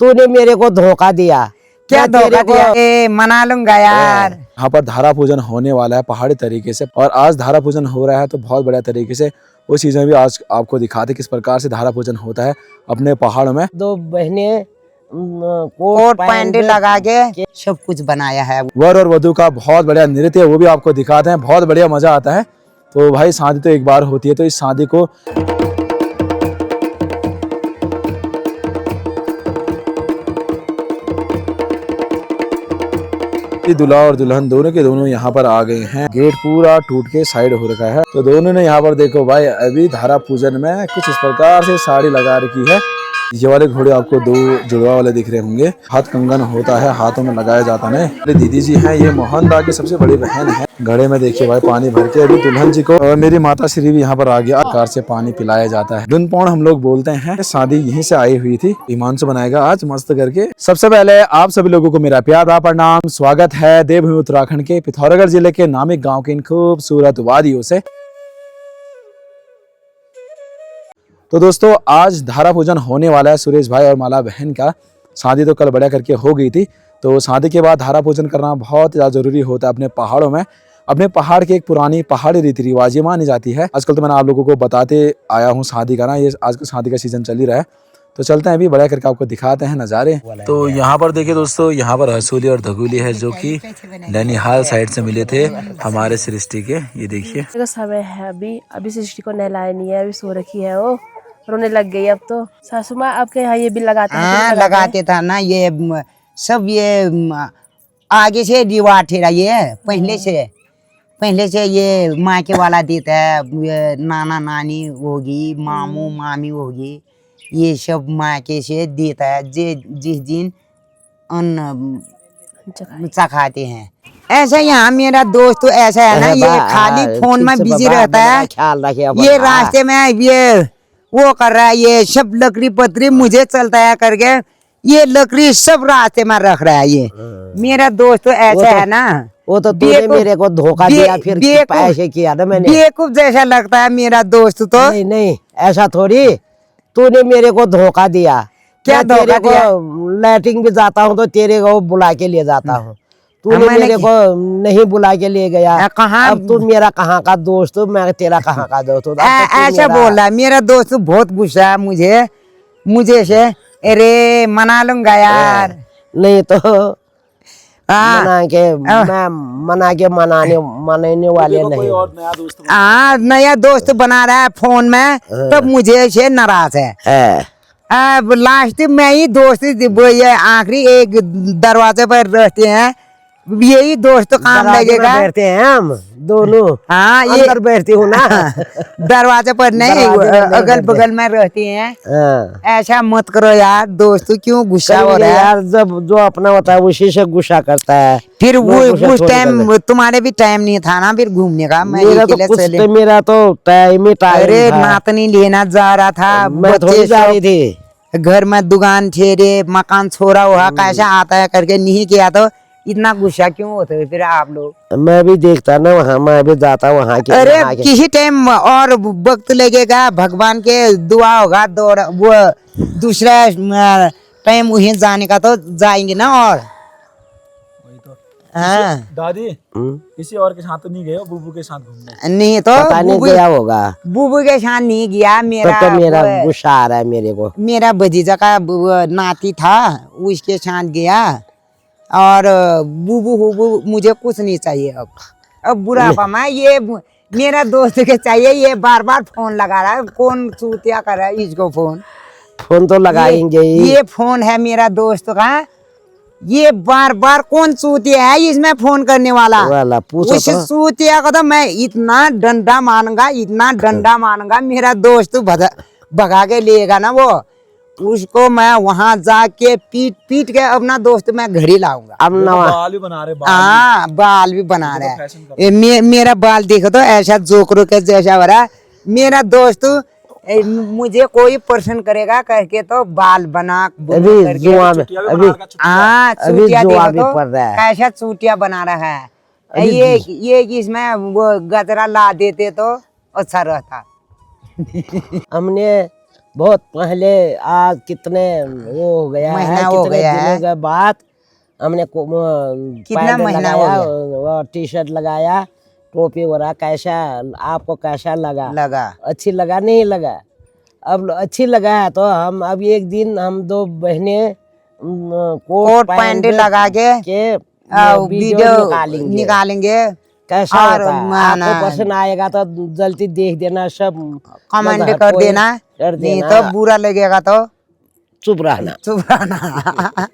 तूने मेरे को धोखा दिया। क्या धोखा दिया? मना लूंगा यार। यहाँ पर धारा पूजन होने वाला है पहाड़ी तरीके से, और आज धारा पूजन हो रहा है तो बहुत बढ़िया तरीके से। वो चीजें भी आज आपको दिखाते किस प्रकार से धारा पूजन होता है अपने पहाड़ों में। दो बहनें कोट पैंट लगा के सब कुछ बनाया है। वर और वधू का बहुत बढ़िया नृत्य वो भी आपको दिखाते हैं, बहुत बढ़िया मजा आता है। तो भाई शादी तो एक बार होती है, तो इस शादी को दूल्हा और दुल्हन दोनों के दोनों यहाँ पर आ गए हैं। गेट पूरा टूट के साइड हो रखा है, तो दोनों ने यहाँ पर देखो भाई अभी धारा पूजन में कुछ इस प्रकार से साड़ी लगा रखी है। ये वाले घोड़े आपको दो जुड़वा वाले दिख रहे होंगे। हाथ कंगन होता है, हाथों में लगाया जाता है। मेरी दीदी जी हैं, ये मोहन दा की सबसे बड़ी बहन है। घड़े में देखिए भाई पानी भर के अभी दुल्हन जी को और मेरी माता श्री भी यहाँ पर आ गया। कार से पानी पिलाया जाता है। दुनपौन हम लोग बोलते हैं। शादी यहीं से आई हुई थी। हिमांशु बनाएगा आज मस्त करके। सबसे पहले आप सभी लोगों को मेरा प्यार भरा प्रणाम। स्वागत है देवभूमि उत्तराखंड के पिथौरागढ़ जिले के नामिक गाँव के इन खूबसूरत वादियों से। तो दोस्तों आज धारा पूजन होने वाला है सुरेश भाई और माला बहन का। शादी तो कल बढ़िया करके हो गई थी, तो शादी के बाद धारा पूजन करना बहुत ज़्यादा जरूरी होता है अपने पहाड़ों में। अपने पहाड़ की एक पुरानी पहाड़ी रीति रिवाज ये मानी जाती है। आजकल तो मैंने आप लोगों को बताते आया हूँ शादी का ना, ये आज शादी का सीजन चल ही रहा है। तो चलते हैं अभी बढ़िया करके आपको दिखाते हैं नज़ारे। तो यहाँ पर देखिए दोस्तों, यहाँ पर हसूली और धगुली है जो कि नैनीहाल साइड से मिले थे हमारे सृष्टि के। ये देखिए समय है अभी सृष्टि को नहलाया नहीं है, अभी सो रखी है, वो रोने लग गई। अब तो सासू माँ आपके यहाँ ये भी लगाते हैं? हाँ लगाते था ना, ये सब ये आगे से रिवाज ठेरा। ये पहले से ये माँ के वाला देता है। ये नाना नानी होगी, मामू मामी होगी, ये सब माँ के से देता है। जिस दिन अन्न चखाते हैं। ऐसा यहाँ मेरा दोस्त तो ऐसा है ना, ये खाली फोन में बिजी रहता है। ख्याल रखिए। ये रास्ते में ये वो कर रहा है, ये सब लकड़ी पतरी मुझे चलता है करके ये लकड़ी सब रास्ते में रख रहा है। ये मेरा दोस्त तो ऐसा है ना, वो तो तूने मेरे को धोखा दिया, फिर ऐसे किया ना मैंने। बेवकूफ जैसा लगता है मेरा दोस्त तो। नहीं ऐसा थोड़ी, तूने मेरे को धोखा दिया। क्या धोखा दिया? लैट्रिन भी जाता हूँ तो तेरे को बुला के ले जाता हूँ, तूने मेरे को नहीं बुला के ले गया। कहाँ? अब तू मेरा कहाँ का दोस्त, मैं तेरा कहाँ का दोस्त? ऐसा बोल रहा है मेरा दोस्त। बहुत गुस्सा है मुझे से। अरे मना लूंगा यार। नहीं तो मना के मनाने वाले नहीं। नया दोस्त बना रहा है फोन में, तब मुझे से नाराज है। अब लास्ट में ही दोस्त ये आखिरी एक दरवाजे पर रहते हैं, यही दोस्त काम लगेगा। बैठते हैं हम दोनों। हाँ ये अंदर बैठती हूँ ना, दरवाजे पर नहीं, अगल बगल में रहते हैं। ऐसा मत करो यार दोस्त, क्यों गुस्सा हो रहा है यार? जब जो अपना होता है उसी से गुस्सा करता है। फिर वो उस टाइम तुम्हारे भी टाइम नहीं था ना फिर घूमने का? मेरा तो टाइम ही टाइम। अरे नातनी लेना जा रहा था, मैं थोड़ी जा रही थी। घर में दुकान ठेरे मकान छोड़ा हुआ कैसा आता है करके नहीं किया, तो इतना गुस्सा क्यों होते है फिर आप लोग? मैं भी देखता ना वहाँ, मैं भी जाता वहाँ के। अरे किसी टाइम और वक्त लगेगा, भगवान के दुआ होगा, वो दूसरा टाइम वहीं जाने का तो जाएंगे ना। और हाँ दादी किसी और के साथ तो नहीं गए हो? बुबू के साथ घूमने? नहीं तो नहीं गया होगा। बुबू के साथ नहीं गया। मेरा गुस्सा आ रहा है मेरे को। मेरा भतीजा का नाती था, उसके साथ गया। और बुबू मुझे कुछ नहीं चाहिए। अब बुढ़ापा में ये मेरा दोस्त के चाहिए। ये बार बार फोन लगा रहा है, कौन चूतिया कर रहा है इसको फोन तो लगाएंगे। ये फोन है मेरा दोस्त का, ये बार बार कौन चूतिया है इसमें फोन करने वाला? उस चूतिया को तो मैं इतना डंडा मानूंगा, मेरा दोस्त भगा के लेगा ना वो, उसको मैं वहां जाके पीट के अपना दोस्त मैं घड़ी लाऊंगा। अब बाल भी बना रहे। हाँ बाल भी बना रहा है। मेरा बाल देखो तो ऐसा जोकरों के जैसा हो रहा है। मेरा दोस्त मुझे कोई प्रश्न करेगा करके तो बाल बना कैसा चूटिया बना रहा है। ये इसमें वो गजरा ला देते तो अच्छा रहता। हमने बहुत पहले, आज कितने वो हो गया है, महीना हो कितने गया दिनों है। के बाद हमने कितना पैंट महीना हो लगाया, गया? वो टी शर्ट लगाया, टोपी वगैरह। कैसा आपको कैसा लगा? लगा अच्छी लगा नहीं लगा? अब अच्छी लगा है तो हम अब एक दिन हम दो बहनें कोट पैंट लगा के वीडियो वीडियो निकालेंगे। कैसा और होता है? आपको पसंद आएगा तो जल्दी देख देना, सब कमेंट मतलब कर कोई देना, कर नहीं देना। तो बुरा लगेगा तो चुप रहना। चुप रहना।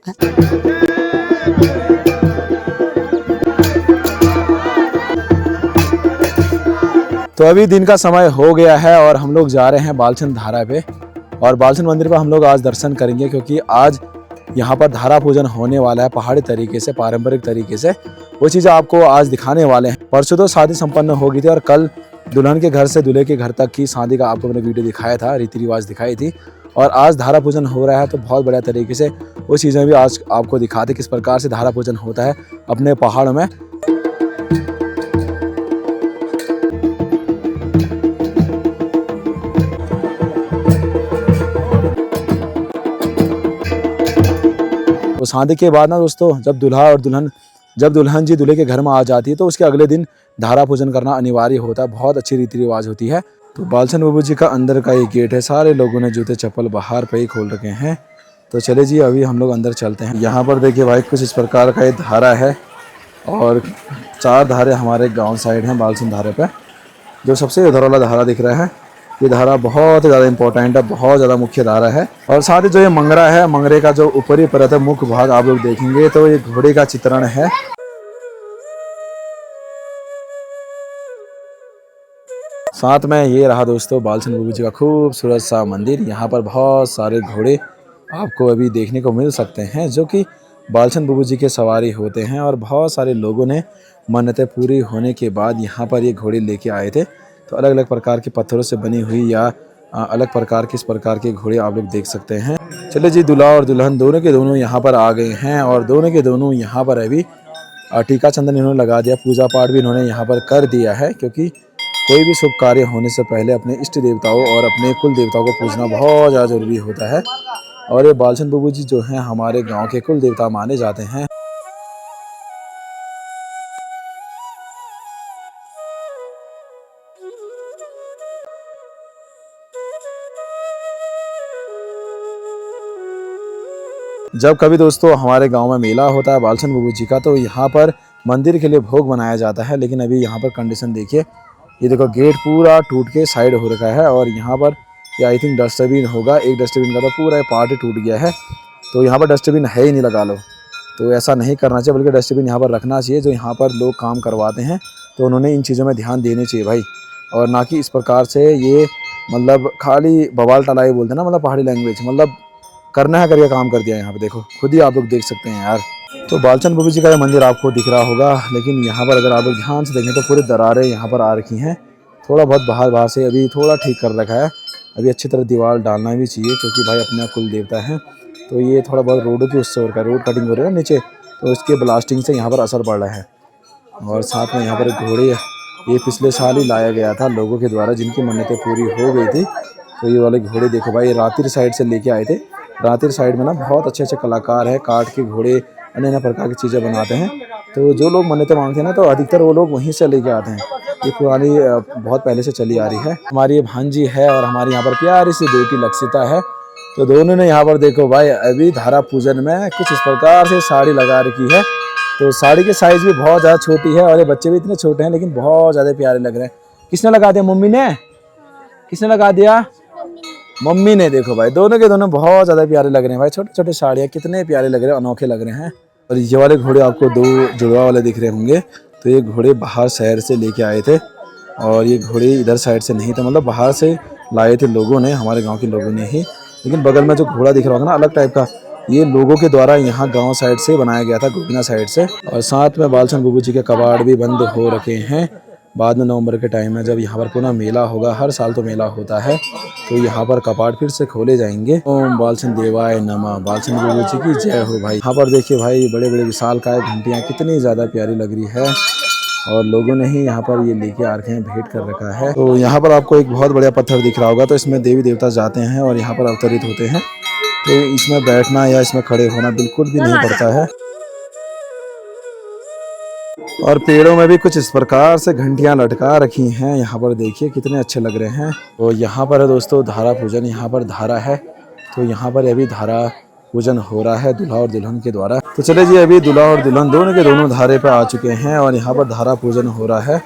तो अभी दिन का समय हो गया है और हम लोग जा रहे हैं बालचंद धारा पे। और बालचंद मंदिर पे हम लोग आज दर्शन करेंगे, क्योंकि आज यहाँ पर धारा पूजन होने वाला है पहाड़ी तरीके से, पारंपरिक तरीके से। वो चीज़ें आपको आज दिखाने वाले हैं। परसों तो शादी संपन्न हो गई थी और कल दुल्हन के घर से दूल्हे के घर तक की शादी का आपको मैंने वीडियो दिखाया था, रीति रिवाज दिखाई थी। और आज धारा पूजन हो रहा है, तो बहुत बढ़िया तरीके से वो चीज़ें भी आज आपको दिखाते किस प्रकार से धारा पूजन होता है अपने पहाड़ में। तो शादी के बाद ना दोस्तों, जब दुल्हन जी दूल्हे के घर में आ जाती है तो उसके अगले दिन धारा पूजन करना अनिवार्य होता है। बहुत अच्छी रीति रिवाज होती है। तो बालचंद बाबू जी का अंदर का ये गेट है। सारे लोगों ने जूते चप्पल बाहर पे ही खोल रखे हैं। तो चले जी, अभी हम लोग अंदर चलते हैं। यहाँ पर देखिए भाई, कुछ इस प्रकार का ये धारा है और 4 धारे हमारे गाँव साइड हैं बालचंद धारे पे। जो सबसे उधर वाला धारा दिख रहा है, ये धारा बहुत ज़्यादा इंपॉर्टेंट है, बहुत ज़्यादा मुख्य धारा है। और साथ ही जो ये मंगरा है, मंगरे का जो ऊपरी परत है, मुख्य भाग आप लोग देखेंगे तो ये घोड़े का चित्रण है। साथ में ये रहा दोस्तों बालचंद बाबू जी का खूबसूरत सा मंदिर। यहाँ पर बहुत सारे घोड़े आपको अभी देखने को मिल सकते हैं, जो कि बालचंद बाबू जी के सवारी होते हैं। और बहुत सारे लोगों ने मन्नतें पूरी होने के बाद यहाँ पर ये घोड़े लेके आए थे। तो अलग अलग प्रकार के पत्थरों से बनी हुई या अलग प्रकार के इस प्रकार के घोड़े आप लोग देख सकते हैं। चलिए जी, दूल्हा और दुल्हन दोनों के दोनों यहाँ पर आ गए हैं और दोनों के दोनों यहाँ पर अभी टीका चंदन इन्होंने लगा दिया। पूजा पाठ भी इन्होंने यहाँ पर कर दिया है, क्योंकि कोई भी शुभ कार्य होने से पहले अपने इष्ट देवताओं और अपने कुल देवताओं को पूजना बहुत ज़्यादा जरूरी होता है। और ये बालचंद बाबू जी जो हैं हमारे गाँव के कुल देवता माने जाते हैं। जब कभी दोस्तों हमारे गांव में मेला होता है बालचंद बाबू जी का, तो यहाँ पर मंदिर के लिए भोग बनाया जाता है। लेकिन अभी यहाँ पर कंडीशन देखिए, ये देखो गेट पूरा टूट के साइड हो रखा है। और यहाँ पर ये आई थिंक डस्टबिन होगा, एक डस्टबिन का तो पूरा पार्ट ही टूट गया है। तो यहाँ पर डस्टबिन है ही नहीं, लगा लो। तो ऐसा नहीं करना चाहिए, बल्कि डस्टबिन यहाँ पर रखना चाहिए। जो यहाँ पर लोग काम करवाते हैं तो उन्होंने इन चीज़ों में ध्यान देने चाहिए भाई। और ना कि इस प्रकार से ये मतलब खाली बवाल टलाई बोलते हैं ना, मतलब पहाड़ी लैंग्वेज, मतलब करना है करके काम कर दिया। यहाँ पे देखो, खुद ही आप लोग देख सकते हैं यार। तो बालचंद बाबू जी का ये मंदिर आपको दिख रहा होगा, लेकिन यहाँ पर अगर आप लोग ध्यान से देखें तो पूरी दरारें यहाँ पर आ रखी हैं। थोड़ा बहुत बाहर से अभी थोड़ा ठीक कर रखा है। अभी अच्छी तरह दीवार डालना भी चाहिए, क्योंकि भाई अपने कुल देवता हैं। तो ये थोड़ा बहुत रोड की उससे हो रखा है, रोड कटिंग हो रही है ना नीचे, तो उसके ब्लास्टिंग से यहाँ पर असर पड़ रहा है। और साथ में यहाँ पर घोड़े ये पिछले साल ही लाया गया था लोगों के द्वारा, जिनकी मन्नतें पूरी हो गई थी। तो ये वाले घोड़े देखो भाई, रातिर साइड से लेके आए थे। रातिर साइड में ना बहुत अच्छे अच्छे कलाकार हैं, काट के घोड़े अन्य अन्य प्रकार की चीज़ें बनाते हैं। तो जो लोग मन्नतें मांगते हैं ना, तो अधिकतर वो लोग वहीं से लेके आते हैं। ये पुरानी बहुत पहले से चली आ रही है। हमारी ये भांजी है और हमारी यहाँ पर प्यारी सी बेटी लक्षिता है। तो दोनों ने यहाँ पर देखो भाई, अभी धारा पूजन में कुछ इस प्रकार से साड़ी लगा रखी है। तो साड़ी की साइज भी बहुत ज़्यादा छोटी है और ये बच्चे भी इतने छोटे हैं, लेकिन बहुत ज़्यादा प्यारे लग रहे हैं। किसने लगा दिया? मम्मी ने। किसने लगा दिया? मम्मी ने। देखो भाई, दोनों के दोनों बहुत ज़्यादा प्यारे लग रहे हैं भाई। छोटे छोटे साड़ियाँ कितने प्यारे लग रहे हैं, अनोखे लग रहे हैं। और ये वाले घोड़े आपको 2 जुड़वा वाले दिख रहे होंगे। तो ये घोड़े बाहर शहर से लेके आए थे और ये घोड़े इधर साइड से नहीं थे, मतलब बाहर से लाए थे लोगों ने, हमारे गाँव के लोगों ने ही। लेकिन बगल में जो घोड़ा दिख रहा होगा ना अलग टाइप का, ये लोगों के द्वारा यहाँ गांव साइड से बनाया गया था, गोबिना साइड से। और साथ में बालचंद बाबू जी के कबाड़ भी बंद हो रखे हैं। बाद में नवंबर के टाइम में जब यहाँ पर पुनः मेला होगा, हर साल तो मेला होता है, तो यहाँ पर कपाट फिर से खोले जाएंगे। ओम बालचंद देवाय नमः, बालचंद बाबू जी की जय हो भाई। यहाँ पर देखिए भाई, बड़े बड़े विशाल काय घंटियाँ कितनी ज़्यादा प्यारी लग रही है। और लोगों ने ही यहाँ पर ये लेके आ रखे हैं, भेंट कर रखा है। तो यहाँ पर आपको एक बहुत बढ़िया पत्थर दिख रहा होगा, तो इसमें देवी देवता जाते हैं और यहाँ पर अवतरित होते हैं। तो इसमें बैठना या इसमें खड़े होना बिल्कुल भी नहीं पड़ता है। और पेड़ों में भी कुछ इस प्रकार से घंटियां लटका रखी हैं, यहाँ पर देखिए कितने अच्छे लग रहे हैं। तो यहाँ पर है दोस्तों धारा पूजन, यहाँ पर धारा है, तो यहाँ पर अभी धारा पूजन हो रहा है दूल्हा और दुल्हन के द्वारा। तो चले जी, अभी दूल्हा और दुल्हन दोनों के दोनों धारे पे आ चुके हैं और यहाँ पर धारा पूजन हो रहा है।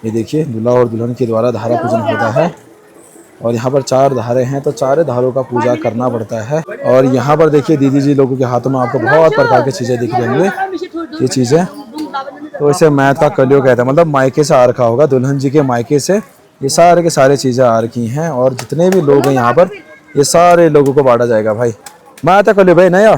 ये देखिए दूल्हा और दुल्हन के द्वारा धारा पूजन होता है और यहाँ पर 4 धारे हैं, तो 4 धारों का पूजा करना पड़ता है। और यहाँ पर देखिए दीदी जी लोगों के हाथों में आपको बहुत प्रकार की चीजें दिख रही होंगी। ये चीजें तो इसे मैथ का कलियो कहते हैं, मतलब मायके से आ रखा होगा, दुल्हन जी के मायके से ये सारे के सारे चीजें आ रखी हैं। और जितने भी लोग हैं यहाँ पर ये सारे लोगों को बांटा जाएगा भाई। मैथ का कलियो भाई नया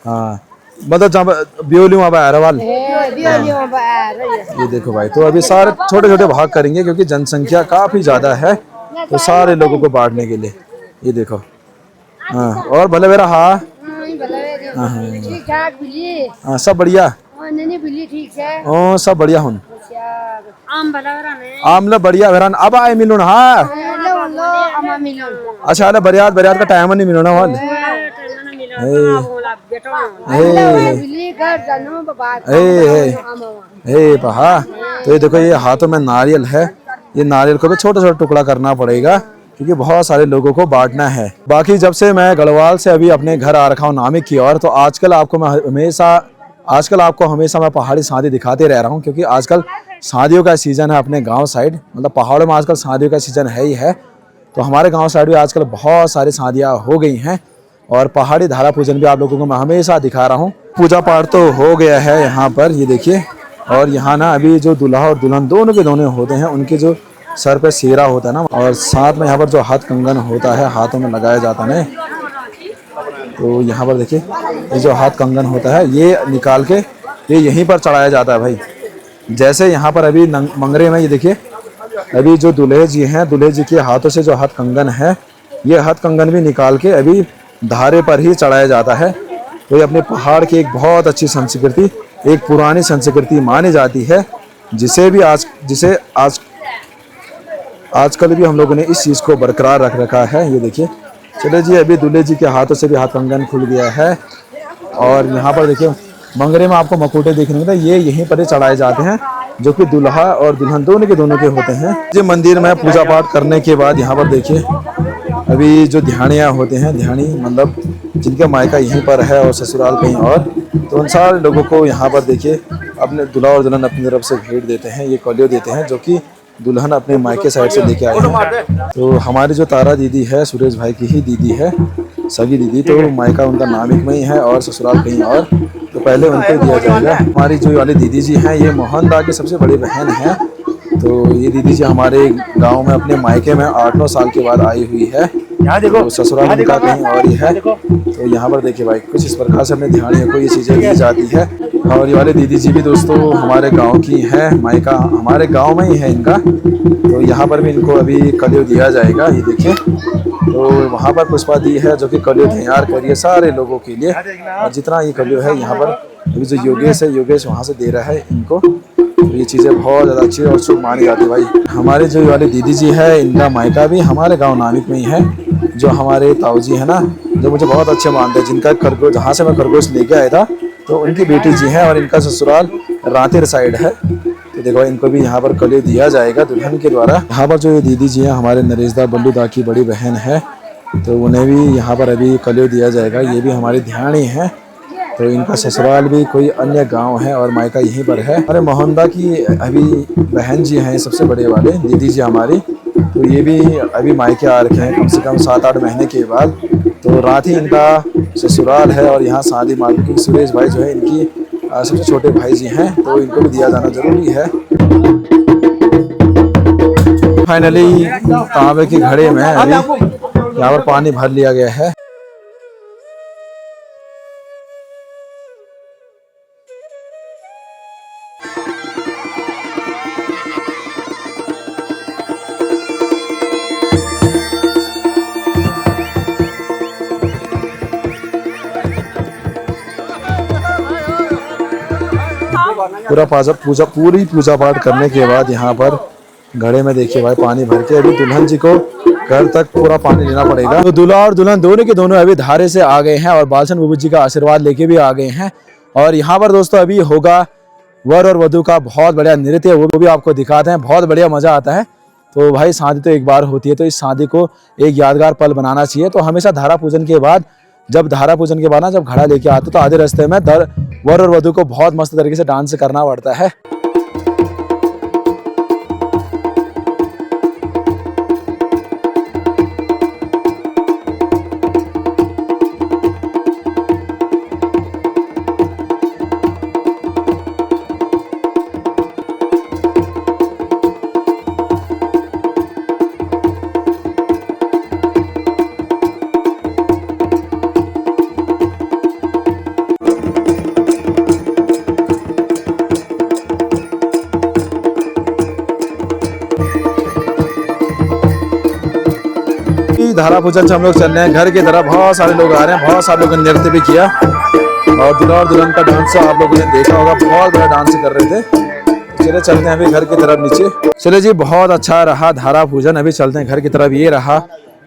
हाँ, मतलब जहाँ ब्योली वहाँ पर वाल ये देखो भाई। तो अभी सारे छोटे छोटे भाग करेंगे क्योंकि जनसंख्या काफी ज्यादा है, तो सारे लोगों को बांटने के लिए। ये देखो हाँ, और भले मेरा हाँ हाँ सब बढ़िया ओ सब बढ़िया हूँ आमला बढ़िया वेरान अब आए मिलो ना। हाँ अच्छा अरे बरियात बरियात का टाइम नहीं मिलो ना वाल पहा। तो ये देखो ये हाथों में नारियल है, ये नारियल को भी छोटा छोटा टुकड़ा करना पड़ेगा क्योंकि बहुत सारे लोगों को बांटना है। बाकी जब से मैं गढ़वाल से अभी अपने घर आ रखा हूँ नामिक की ओर, तो आजकल आपको हमेशा मैं पहाड़ी शादी दिखाते रह रहा हूँ क्योंकि आजकल शादियों का सीजन है अपने गांव साइड, मतलब पहाड़ों में आजकल शादियों का सीजन है ही है। तो हमारे गांव साइड भी आजकल बहुत सारी शादियाँ हो गई हैं और पहाड़ी धारा पूजन भी आप लोगों को मैं हमेशा दिखा रहा हूँ। पूजा पाठ तो हो गया है यहाँ पर, ये देखिए। और यहाँ ना अभी जो दूल्हा और दुल्हन दोनों के दोनों होते हैं, उनके जो सर पे सेहरा होता है ना, और साथ में यहाँ पर जो हाथ कंगन होता है हाथों में लगाया जाता है ना, तो यहाँ पर देखिए ये जो हाथ कंगन होता है ये निकाल के ये यहीं पर चढ़ाया जाता है भाई। जैसे यहाँ पर अभी मंगरे में ये देखिए अभी जो दूल्हे जी हैं, दूल्हे जी के हाथों से जो हाथ कंगन है, ये हाथ कंगन भी निकाल के अभी धारे पर ही चढ़ाया जाता है। तो ये अपने पहाड़ की एक बहुत अच्छी संस्कृति, एक पुरानी संस्कृति मानी जाती है, जिसे आजकल भी हम लोगों ने इस चीज़ को बरकरार रख रखा है। ये देखिए चले जी, अभी दूल्हे जी के हाथों से भी हाथ कंगन खुल गया है। और यहाँ पर देखिए मंगरे में आपको मकुटे देखने को, ये यहीं पर ही चढ़ाए जाते हैं, जो कि दूल्हा और दुल्हन दोनों के होते हैं। ये मंदिर में पूजा पाठ करने के बाद यहाँ पर देखिए अभी जो ध्यानियाँ होते हैं, ध्यानी मतलब जिनका मायका यहीं पर है और ससुराल कहीं और, तो उन सारे लोगों को यहाँ पर देखिए अपने दूल्हा और दुल्हन अपनी तरफ से भेंट देते हैं, ये कलियो देते हैं जो कि दुल्हन अपने मायके साइड से लेके आए हैं। तो हमारी जो तारा दीदी है सुरेश भाई की ही दीदी है, सगी दीदी, तो मायका उनका नामिक में ही है और ससुराल कहीं और, तो पहले उनको दिया जाएगा। हमारी जो वाली दीदी जी हैं ये मोहन दा की सबसे बड़ी बहन है। तो ये दीदी जी हमारे गांव में अपने मायके में 8-9 साल के बाद आई हुई है, तो ससुराल उनका कहीं और ही है। तो यहाँ पर देखिए भाई कुछ इस प्रकार से अपने ध्यानियों को ये चीज़ें दी जाती है। और ये वाले दीदी जी भी दोस्तों हमारे गांव की है, मायका हमारे गांव में ही है इनका। तो यहाँ पर भी इनको अभी कलियो दिया जाएगा, ये देखिए। तो वहाँ पर पुष्पा दी है जो कि कलियो तैयार करिए सारे लोगों के लिए, और जितना ये कलियो है यहाँ पर अभी जो योगेश वहाँ से दे रहा है इनको। तो ये चीज़ें बहुत ज़्यादा अच्छी और शुभ मानी जाती है भाई। हमारे जो वाले दीदी जी है इनका मायका भी हमारे गाँव नामिक में ही है। जो हमारे ताऊ जी है ना, जो मुझे बहुत अच्छे मानते हैं, जिनका खरगोश जहाँ से मैं खरगोश लेके आया था, तो उनकी बेटी जी हैं और इनका ससुराल रातेर साइड है। तो देखो इनको भी यहाँ पर कलियो दिया जाएगा दुल्हन के द्वारा। यहाँ पर जो ये दीदी जी हैं हमारे नरेश दा बल्लू दा की बड़ी बहन है, तो उन्हें भी यहाँ पर अभी कलियो दिया जाएगा। ये भी हमारी ध्यानी है, तो इनका ससुराल भी कोई अन्य गांव है और मायका यहीं पर है। हमारे मोहनदा की अभी बहन जी हैं सबसे बड़े वाले दीदी जी हमारी, तो ये भी अभी मायके आ रखे हैं कम से कम 7-8 महीने के बाद। तो रात ही इनका ससुराल है और यहाँ शादी मालूम की सुरेश भाई जो है इनकी सबसे छोटे भाई जी हैं, तो इनको भी दिया जाना जरूरी है। फाइनली तांबे के घड़े में अभी यहाँ पर पानी भर लिया गया है। पूरी पूजा पाठ करने के बाद यहाँ पर घड़े में देखिए भाई पानी भर के अभी दुल्हन जी को घर तक पूरा पानी लेना पड़ेगा। तो दूल्हा और दुल्हन दोनों के दोनों अभी धारे से आ गए हैं और बालचंद बुबू जी का आशीर्वाद लेके भी आ गए हैं। और यहाँ पर दोस्तों अभी होगा वर और वधू का बहुत बढ़िया नृत्य, वो भी आपको दिखाते हैं, बहुत बढ़िया मजा आता है। तो भाई शादी तो एक बार होती है, तो इस शादी को एक यादगार पल बनाना चाहिए। तो हमेशा धारा पूजन के बाद जब ना जब घड़ा लेके आते तो आधे रास्ते में वर और वधू को बहुत मस्त तरीके से डांस करना पड़ता है। धारा पूजन से हम लोग चल रहे हैं घर की तरफ। बहुत सारे लोग आ रहे हैं, बहुत सारे लोगों ने नृत्य भी किया और दूल्हा और दुल्हन का डांस आप लोगों ने देखा होगा, बहुत बड़ा डांस कर रहे थे। तो चले चलते हैं अभी घर की तरफ नीचे। चले जी, बहुत अच्छा रहा धारा पूजन। अभी चलते हैं घर की तरफ। ये रहा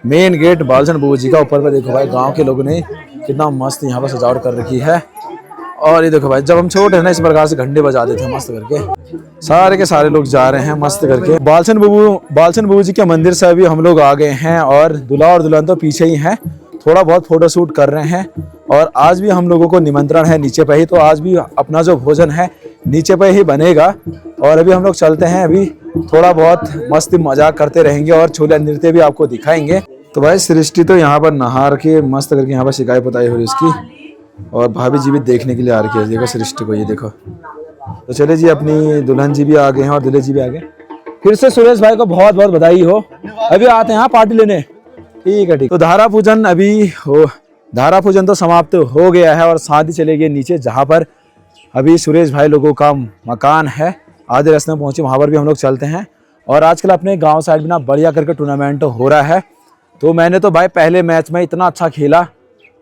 मेन गेट बालचंद बुबू जी का। ऊपर पे देखो भाई गाँव के लोगों ने कितना मस्त यहाँ पर सजावट कर रखी है। और ये देखो भाई, जब हम छोटे हैं ना इस प्रकार से घंटे बजाते थे मस्त करके। सारे के सारे लोग जा रहे हैं मस्त करके। बालचंद बुबू जी के मंदिर से अभी हम लोग आ गए हैं और दूल्हा और दुल्हन तो पीछे ही हैं, थोड़ा बहुत फोटो शूट कर रहे हैं। और आज भी हम लोगों को निमंत्रण है नीचे पे ही, तो आज भी अपना जो भोजन है नीचे पे ही बनेगा। और अभी हम लोग चलते हैं, अभी थोड़ा बहुत मस्ती मजाक करते रहेंगे और छोले नृत्य भी आपको दिखाएंगे। तो भाई सृष्टि तो यहाँ पर नहा के मस्त करके यहाँ पर शिकायत पुताई हो रही उसकी, और भाभी जी भी देखने के लिए आ रही है। देखो सृष्टि को, ये देखो। तो चले जी, अपनी दुल्हन जी भी आ गए हैं और दूल्हे जी भी आ गए। फिर से सुरेश भाई को बहुत बहुत बधाई हो। अभी आते हैं पार्टी लेने। ठीक है, ठीक। तो धारा पूजन तो समाप्त हो गया है और शादी चले गए नीचे, जहाँ पर अभी सुरेश भाई लोगों का मकान है। आधे रास्ते में पहुंचे, वहां पर भी हम लोग चलते हैं। और आजकल अपने गाँव साइड में ना बढ़िया करके टूर्नामेंट हो रहा है। तो मैंने तो भाई पहले मैच में इतना अच्छा खेला,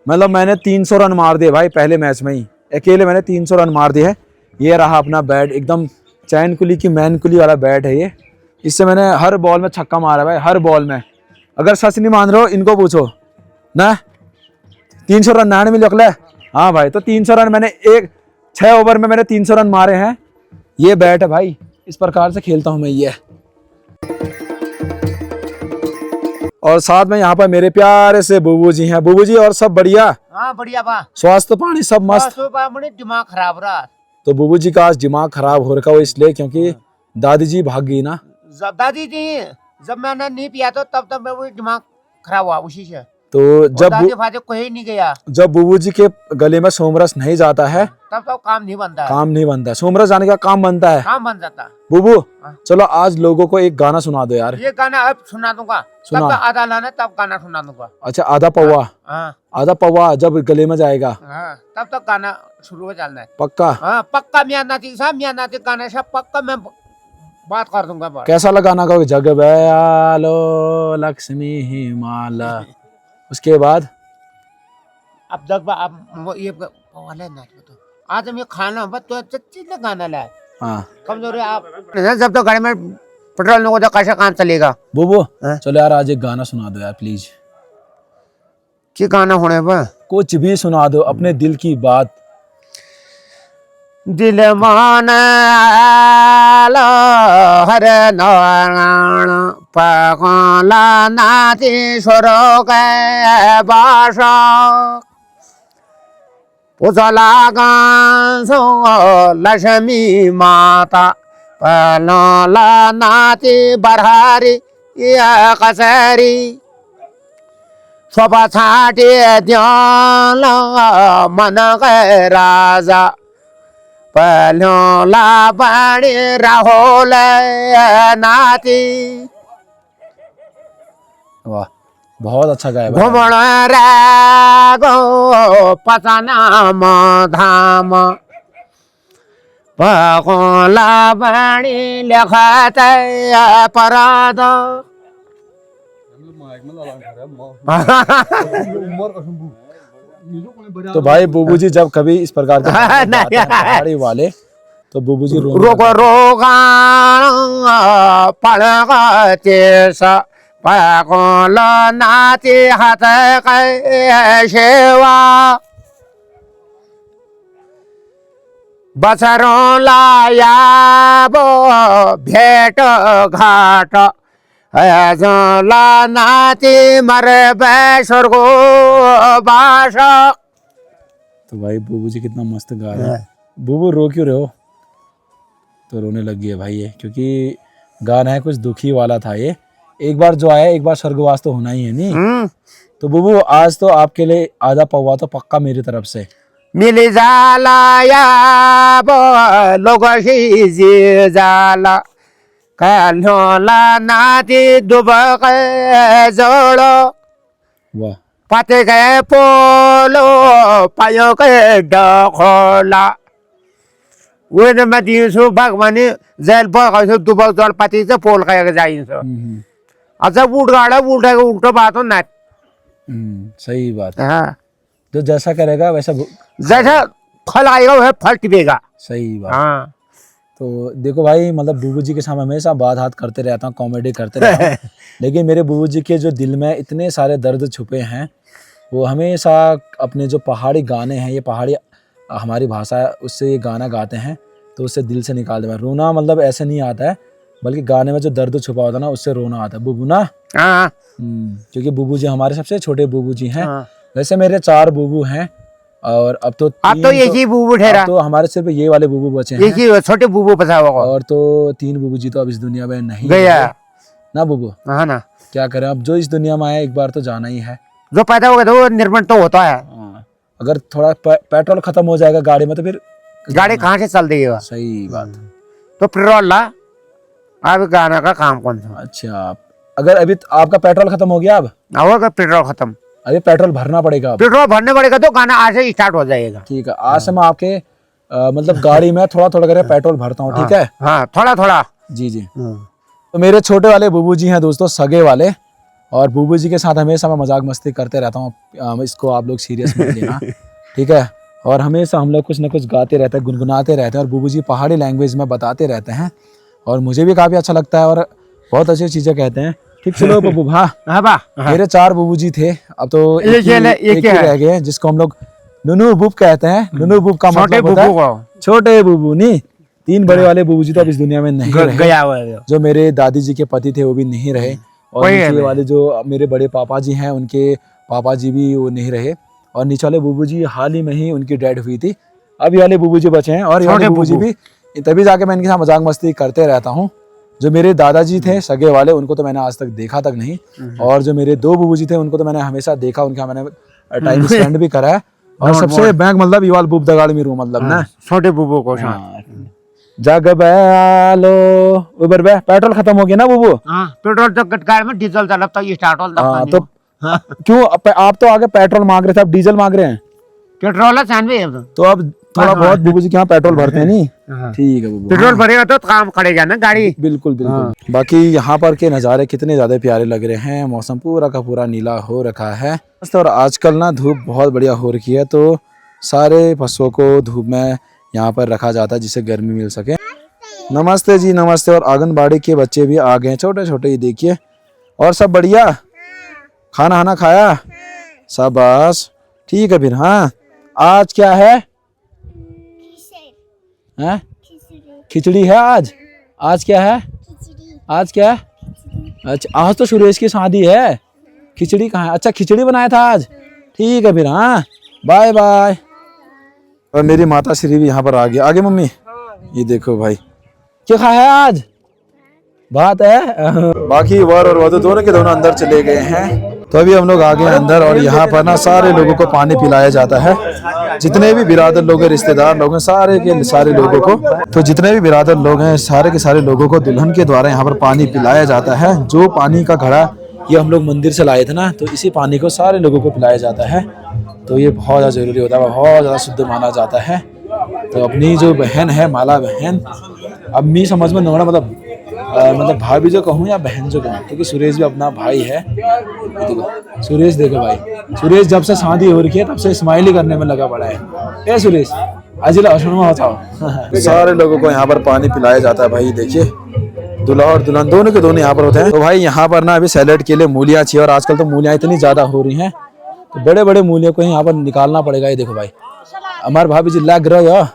मतलब मैंने 300 रन मार दिए भाई पहले मैच में ही, अकेले मैंने 300 रन मार दिए हैं। ये रहा अपना बैट, एकदम चैन कुली की मैन कुली वाला बैट है ये। इससे मैंने हर बॉल में छक्का मारा भाई, हर बॉल में। अगर सच नहीं मान रहे हो इनको पूछो ना। 300 रन नाने में लिख ले। हाँ भाई, तो 300 रन मैंने 6 ओवर में मैंने 300 रन मारे हैं। ये बैट है भाई, इस प्रकार से खेलता हूँ मैं ये। और साथ में यहाँ पर मेरे प्यारे से बुबू जी हैं। बुबू जी और सब बढ़िया? हाँ बढ़िया बा, स्वास्थ्य पानी सब मस्त? दिमाग खराब रहा। तो बुबू जी का आज दिमाग खराब हो रखा, वो इसलिए क्योंकि दादी जी भाग गई ना। दादी जी जब मैंने नहीं पिया तो तब वो दिमाग खराब हुआ उसी से। तो जब कहीं नहीं गया, जब बुबू जी के गले में सोमरस नहीं जाता है तब तो काम नहीं बनता। काम नहीं बनता है, सोमरस जाने का काम बनता है, काम बन जाता। बुबू चलो आज लोगों को एक गाना सुना दो यार। ये गाना अब सुना दूंगा, सुना। तब तो आधा लाना तब गाना सुना दूंगा। अच्छा, आधा पौवा? हाँ, आधा पौवा जब गले में जाएगा। हाँ, तब तक गाना शुरू हो जाना है। पक्का? हाँ पक्का, मियां नाती गाना सब पक्का मैं बात कर दूंगा। कैसा लगा गाना का? जग बयालो लक्ष्मी ही माला। उसके बाद अब जब अब ये तो आज हम ये खाना बस तो चीज गाना लाए। हाँ, कमजोरी आप जब तो गाड़ी में पेट्रोल नहीं होता कैसा काम चलेगा। बुबू चलो यार आज एक गाना सुना दो यार प्लीज। क्या गाना होने बा? कुछ भी सुना दो, अपने दिल की बात। दिल मान हर नारायण पगला नातीश्वर के बासा उजला गांसो लक्ष्मी माता पला नाती बरहारी या कसरी स्वपा छाटे द्याल मन के राजा पलोला बाणी राहुल नाती। वाह, बहुत अच्छा गाया। घुमण गो पसनाम धाम पकोला बाणी लेखत पराद। तो भाई बुबू जी जब कभी इस प्रकार के गाड़ी वाले तो बुबू जी रोग रोगा पड़गा तेसा पागल नाती हाथ सेवा बसरों लाया बो भेट घाट ला नाती मर बैसर्गो बासा। तो भाई बुबू जी कितना मस्त गा रहे हैं। बुबू रो क्यों रहे हो? तो रोने लग गई है भाई ये, क्योंकि गाना है कुछ दुखी वाला था ये। एक बार जो आया एक बार स्वर्गवास तो होना ही है नहीं। तो बुबू आज तो आपके लिए आधा पौवा तो पक्का मेरी तरफ से मिली जाला या बो लोगों जी जाला कलोला नाती दुबक जोड़ो वाह। पाते गए पोलो पायो के डखोला वन मदीसु भगवानी जेल पर दुबक जोड़ पाती से पोल का जाइंसो अच्छा उठ गाड़ा उठेगा उल्टो बात हो ना। सही बात। हाँ जो जैसा करेगा वैसा जैसा फल आएगा वह फल टिपेगा। सही बात। हाँ तो देखो भाई मतलब बुबू जी के सामने हमेशा बात हाथ करते रहता हूँ, कॉमेडी करते रहता हूँ लेकिन मेरे बुबू जी के जो दिल में इतने सारे दर्द छुपे हैं वो हमेशा अपने जो पहाड़ी गाने हैं, ये पहाड़ी हमारी भाषा है उससे ये गाना गाते हैं तो उससे दिल से निकाल दे। रोना मतलब ऐसे नहीं आता है बल्कि गाने में जो दर्द छुपा होता है ना उससे रोना आता है बुबू ना। हाँ क्योंकि बुबू जी हमारे सबसे छोटे बुबू जी हैं। वैसे मेरे 4 बुबू हैं और अब तो एक ही बूबू ठहरा। तो हमारे सिर्फ ये वाले बुबू बचे हैं, एक ही छोटे बूबू बचा हुआ और तो 3 बुबू जी तो अब इस दुनिया में नहीं गया ना बुबू। हाँ ना क्या करें, अब जो इस दुनिया में आया एक बार तो जाना ही है। जो पैदा होगा तो वो निर्मल तो होता है। अगर थोड़ा पेट्रोल खत्म हो जाएगा गाड़ी में तो फिर गाड़ी कहाँ से चल देगी। सही बात। तो पेट्रोल ला अब गाना का काम कौन सा। अच्छा अगर अभी आपका पेट्रोल खत्म हो गया अब होगा पेट्रोल खत्म, अभी पेट्रोल भरना पड़ेगा। अब पेट्रोल भरने पड़ेगा तो गाना आज से स्टार्ट हो जाएगा। ठीक है, आज से मैं आपके मतलब गाड़ी में थोड़ा थोड़ा करके पेट्रोल भरता हूँ। ठीक है। हाँ थोड़ा थोड़ा। जी जी। तो मेरे छोटे वाले बुबू जी हैं दोस्तों, सगे वाले, और बुबू जी के साथ हमेशा मैं मजाक मस्ती करते रहता हूँ। इसको आप लोग सीरियस मत लेना ठीक है। और हमेशा हम लोग कुछ ना कुछ गाते रहते हैं, गुनगुनाते रहते हैं और बुबू जी पहाड़ी लैंग्वेज में बताते रहते हैं और मुझे भी काफ़ी अच्छा लगता है और बहुत अच्छी चीज़ें कहते हैं। ठीक चलो बुबू। हाँ मेरे 4 बुबू जी थे, अब तो एक ही रह गए जिसको हम लोग नुनू बुब कहते हैं। नुनू बुब का मतलब होता है छोटे बुबू नहीं। 3 बड़े वाले बुबू जी तो अब इस दुनिया में नहीं रहे। जो मेरे दादी जी के पति थे वो भी नहीं रहे और नीचे वाले जो मेरे बड़े पापा जी हैं उनके पापा जी भी वो नहीं रहे और नीचे वाले बुबू जी हाल ही में ही उनकी डेथ हुई थी। अब ये वाले बुबू जी बचे हैं और ये वाले बुबू जी भी, तभी जाके मैं इनके साथ मजाक मस्ती करते रहता हूँ। जो मेरे दादाजी थे सगे वाले उनको तो मैंने आज तक देखा तक नहीं, और जो मेरे 2 बुबू जी थे उनको तो मैंने हमेशा देखा, उनके मैंने टाइम स्पेंड भी करा है। और सबसे बैंक मतलब इवाल बुब दगाड़ में रू मतलब ना छोटे बुबू को जग बैलो उबर बे पेट्रोल खत्म हो गया ना बुबू। पेट्रोल तो कटकार में डीजल चला तो स्टार्ट होता। तो क्यों आप तो आगे पेट्रोल मांग रहे थे, अब डीजल मांग रहे हैं। पेट्रोल है तो अब थोड़ा बहुत बुबू जी के यहाँ पेट्रोल भरते हैं नहीं। ठीक है बुबू, पेट्रोल भरेगा तो काम करेगा ना गाड़ी। बिल्कुल बिल्कुल। बाकी यहाँ पर के नज़ारे कितने ज़्यादा प्यारे लग रहे हैं। मौसम पूरा का पूरा नीला हो रखा है और आजकल ना धूप बहुत बढ़िया हो रखी है तो सारे पशुओं को धूप में यहाँ पर रखा जाता है जिससे गर्मी मिल सके। नमस्ते जी नमस्ते। और आंगनबाड़ी के बच्चे भी आ गए छोटे छोटे, ये देखिए। और सब बढ़िया, खाना खाना खाया शाबाश। ठीक है फिर। हाँ आज क्या है? हैं? खिचड़ी है आज। आज क्या है? आज क्या है? अच्छा आज तो सुरेश की शादी है, खिचड़ी कहाँ है? अच्छा खिचड़ी बनाया था आज। ठीक है फिर। हाँ बाय बाय। और मेरी माता श्री भी यहाँ पर आ गई। आगे मम्मी ये देखो भाई क्या खाया है आज? बात है। बाकी वर और वधू दोनों के दोनों अंदर चले गए हैं तो अभी हम लोग आ गए अंदर और यहाँ पर ना सारे लोगों को पानी पिलाया जाता है। जितने भी बिरादर लोग हैं, रिश्तेदार लोग हैं, सारे के सारे लोगों को, तो जितने भी बिरादर लोग हैं सारे के सारे लोगों को दुल्हन के द्वारा यहाँ पर पानी पिलाया जाता है। जो पानी का घड़ा ये हम लोग मंदिर से लाए थे ना, तो इसी पानी को सारे लोगों को पिलाया जाता है। तो ये बहुत ज़्यादा ज़रूरी होता है, बहुत ज़्यादा शुद्ध माना जाता है। तो अपनी जो बहन है माला बहन, अम्मी समझ में नोड़ा मतलब भाभी जो कहूँ या बहन जो कहूँ, क्योंकि सुरेश भी अपना भाई है। देखो सुरेश, देखो भाई सुरेश जब से शादी हो रखी है तब से स्माइल ही करने में लगा पड़ा है। ए सुरेश अजिला असुरमा बताओ। सारे लोगों को यहाँ पर पानी पिलाया जाता है भाई। देखिए दूल्हा और दुल्हन दोनों के दोनों यहाँ पर होते हैं। तो भाई यहाँ पर ना अभी सैलेड के लिए मूलियाँ चाहिए और आजकल तो मूलियाँ इतनी ज्यादा हो रही हैं तो बड़े बड़े मूलियों को यहाँ पर निकालना पड़ेगा। ये देखो भाई हमारे भाभी जी लग रहा है,